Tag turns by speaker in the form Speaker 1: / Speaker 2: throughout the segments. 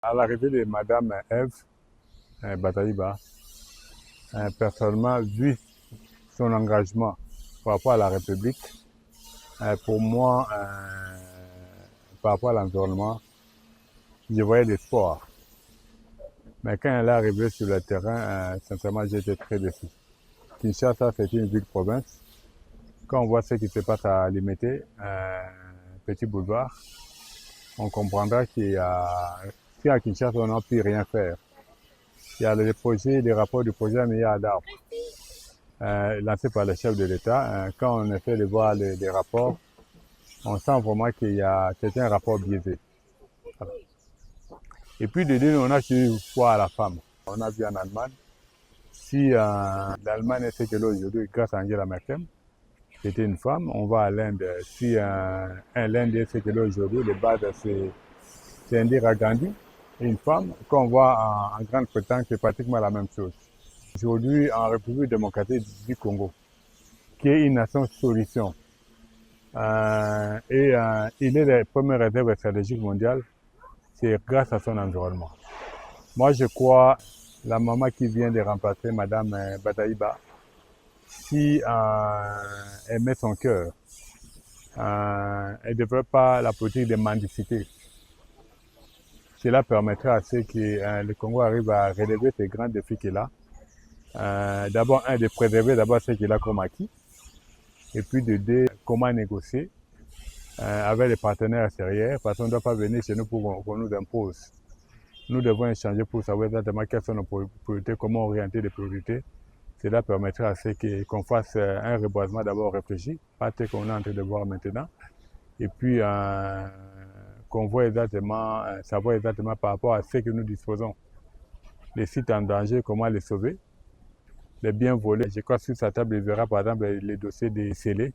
Speaker 1: À l'arrivée de Madame Ève Bataïba, personnellement, vu son engagement par rapport à la République, pour moi, par rapport à l'environnement, je voyais l'espoir. Mais quand elle est arrivée sur le terrain, sincèrement, j'ai été très déçu. Kinshasa, c'est une ville-province. Quand on voit ce qui se passe à Limité, Petit Boulevard, on comprendra qu'il y a, si à Kinshasa, on n'a pu rien faire. Il y a les projets, les rapports du projet un milliard d'arbres lancés par le chef de l'État. Quand on essaie de voir les rapports, on sent vraiment qu'il y a un rapport biaisé. Voilà. Et puis de deux, on a su voir la femme. On a vu en Allemagne, si l'Allemagne est ce qu'elle est aujourd'hui grâce à Angela Merkel, c'était une femme. On va à l'Inde, si l'Inde est ce qu'elle est aujourd'hui, les bases c'est Indira Gandhi, une femme. Quand on voit en Grande-Bretagne, c'est pratiquement la même chose. Aujourd'hui, en République démocratique du Congo, qui est une nation solution, il est la première réserve stratégique mondiale, c'est grâce à son environnement. Moi, je crois, la maman qui vient de remplacer Madame Bataïba, si elle met son cœur, elle ne développe pas la politique de mendicité. Cela permettra à ce que le Congo arrive à relever ces grands défis qu'il a. D'abord, de préserver d'abord ce qu'il a comme acquis, et puis de deux, comment négocier avec les partenaires extérieurs, parce qu'on ne doit pas venir chez nous pour qu'on nous impose. Nous devons échanger pour savoir exactement quelles sont nos priorités, comment orienter les priorités. Cela permettra à ce qu'on fasse un reboisement d'abord réfléchi, pas tel qu'on est en train de voir maintenant, et puis qu'on voit exactement, savoir exactement par rapport à ce que nous disposons. Les sites en danger, comment les sauver, les biens volés. Je crois que sur sa table, il verra par exemple les dossiers des scellés,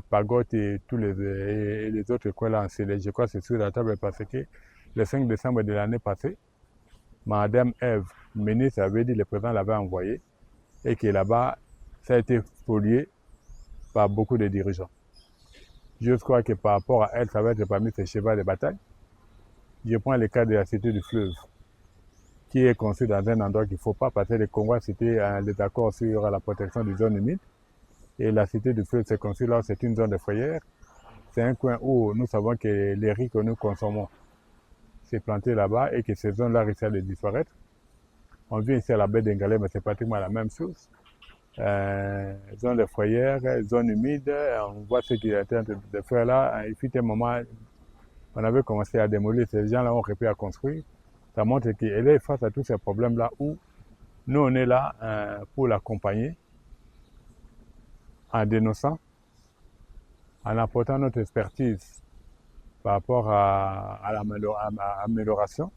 Speaker 1: Pagote et tous les autres écoles en scellé. Je crois que c'est sur la table parce que le 5 décembre de l'année passée, Madame Ève, ministre, avait dit que le président l'avait envoyé et que là-bas, ça a été pollué par beaucoup de dirigeants. Je crois que par rapport à elle, ça va être parmi ses chevaux de bataille. Je prends le cas de la cité du fleuve, qui est construit dans un endroit qu'il ne faut pas, parce que le Congo a cité les accords sur la protection des zones humides. Et la cité du fleuve, c'est construit là, c'est une zone de foyer. C'est un coin où nous savons que les riz que nous consommons, c'est planté là-bas et que ces zones-là risquent de disparaître. On vient ici à la baie d'Ingalé, mais c'est pratiquement la même chose. Zone de foyer, zone humide, on voit ce qu'il était en train de faire là. Il fut un moment, on avait commencé à démolir, ces gens-là ont repris à construire. Ça montre qu'elle est face à tous ces problèmes-là où nous, on est là pour l'accompagner en dénonçant, en apportant notre expertise par rapport à l'amélioration.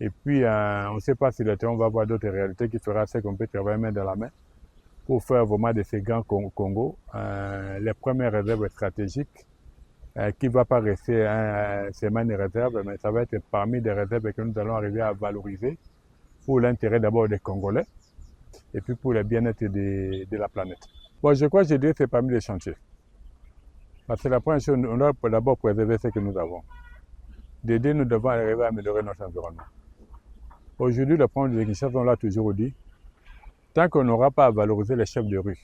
Speaker 1: Et puis, on ne sait pas si le terrain va avoir d'autres réalités qui fera ce qu'on peut travailler main dans la main pour faire vraiment de ces grands Congo les premières réserves stratégiques qui ne va pas rester seulement des réserves, mais ça va être parmi des réserves que nous allons arriver à valoriser pour l'intérêt d'abord des Congolais et puis pour le bien-être de la planète. Bon, je crois que je dirais que c'est parmi les chantiers. Parce que la première chose, on doit d'abord préserver ce que nous avons. De deux, nous devons arriver à améliorer notre environnement. Aujourd'hui, le problème de Kinshasa, on l'a toujours dit, tant qu'on n'aura pas à valoriser les chefs de rue,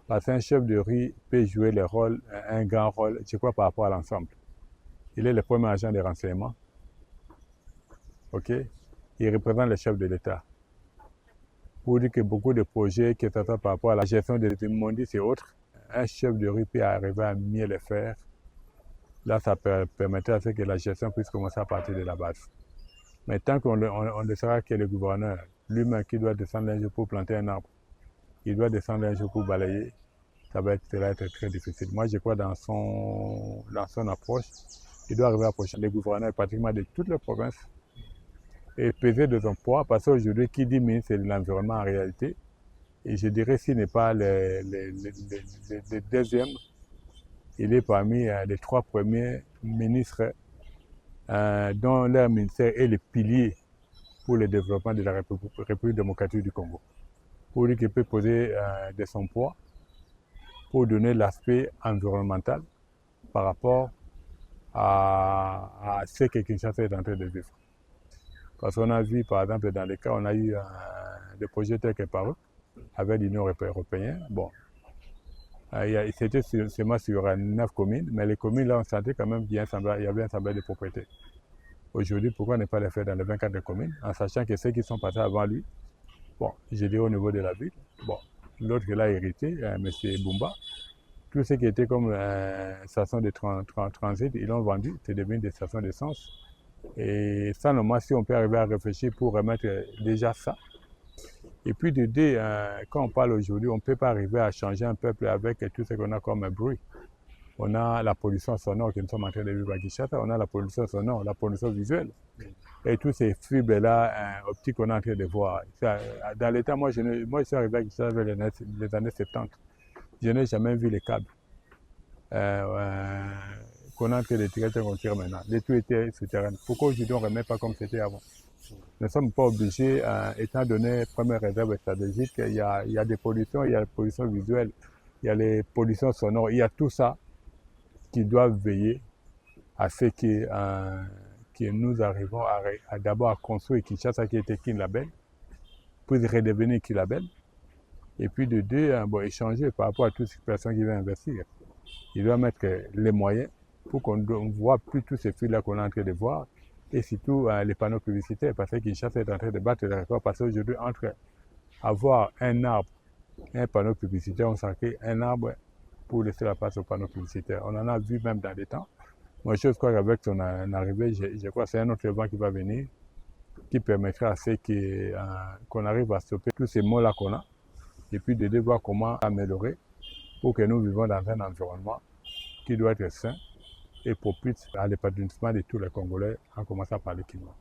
Speaker 1: parce qu'un chef de rue peut jouer un grand rôle, je crois, par rapport à l'ensemble. Il est le premier agent de renseignement. Okay? Il représente le chef de l'État. Pour dire que beaucoup de projets qui sont par rapport à la gestion des immondices et autres, un chef de rue peut arriver à mieux le faire. Là, ça permettrait à ce que la gestion puisse commencer à partir de la base. Mais tant qu'on ne sera que le gouverneur, lui-même qui doit descendre un jour pour planter un arbre, il doit descendre un jour pour balayer, ça va être très difficile. Moi, je crois dans son approche, il doit arriver à approcher les gouverneurs pratiquement de toutes les provinces et peser de son poids, parce qu'aujourd'hui, qui dit ministre de l'Environnement en réalité, et je dirais s'il n'est pas le deuxième, il est parmi les trois premiers ministres dont leur ministère est le pilier pour le développement de la République démocratique du Congo. Pour lui qui peut poser de son poids pour donner l'aspect environnemental par rapport à ce que Kinshasa est en train de vivre. Parce qu'on a vu, par exemple, dans les cas, on a eu des projets tels que par eux, avec l'Union européenne. Bon, c'était seulement sur 9 communes, mais les communes, là, on sentait quand même qu'il y avait un semblable de propriété. Aujourd'hui, pourquoi ne pas les faire dans les 24 communes, en sachant que ceux qui sont passés avant lui, bon, je dirais au niveau de la ville, bon, l'autre qui l'a hérité, M. Bumba, tout ce qui était comme station de transit, ils l'ont vendu, c'est devenu des stations d'essence. Et ça, normalement, si on peut arriver à réfléchir pour remettre déjà ça. Et puis de deux, quand on parle aujourd'hui, on ne peut pas arriver à changer un peuple avec tout ce qu'on a comme bruit. On a la pollution sonore que nous sommes en train de vivre à Kinshasa, on a la pollution sonore, la pollution visuelle. Et tous ces fibres-là optiques qu'on est en train de voir. Dans l'état, moi, je suis arrivé à Kinshasa vers les années 70. Je n'ai jamais vu les câbles qu'on est en train de tirer qu'on tire maintenant. Les tout étaient souterrains. Pourquoi aujourd'hui on ne remet pas comme c'était avant? Nous ne sommes pas obligés, étant donné première réserve stratégique, il y a des pollutions, il y a la pollution visuelle, il y a les pollutions sonores, il y a tout ça qui doivent veiller à ce que nous arrivons d'abord à construire Kinshasa qui était Kin Label, puis redevenir Kin Label, et puis de deux, échanger par rapport à toutes ces personnes qui veulent investir. Il doit mettre les moyens pour qu'on ne voit plus tous ces fils-là qu'on est en train de voir, et surtout les panneaux publicitaires, parce que Kinshasa est en train de battre les records, parce qu'aujourd'hui, entre avoir un arbre et un panneau publicitaire, on s'en-crée un arbre pour laisser la place aux panneaux publicitaires. On en a vu même dans des temps. Moi, je crois qu'avec son arrivée, je crois que c'est un autre vent qui va venir, qui permettra à ce qu'on arrive à stopper tous ces mots-là qu'on a, et puis de voir comment améliorer pour que nous vivons dans un environnement qui doit être sain et propice à l'épanouissement de tous les Congolais, en commençant par le Kinois.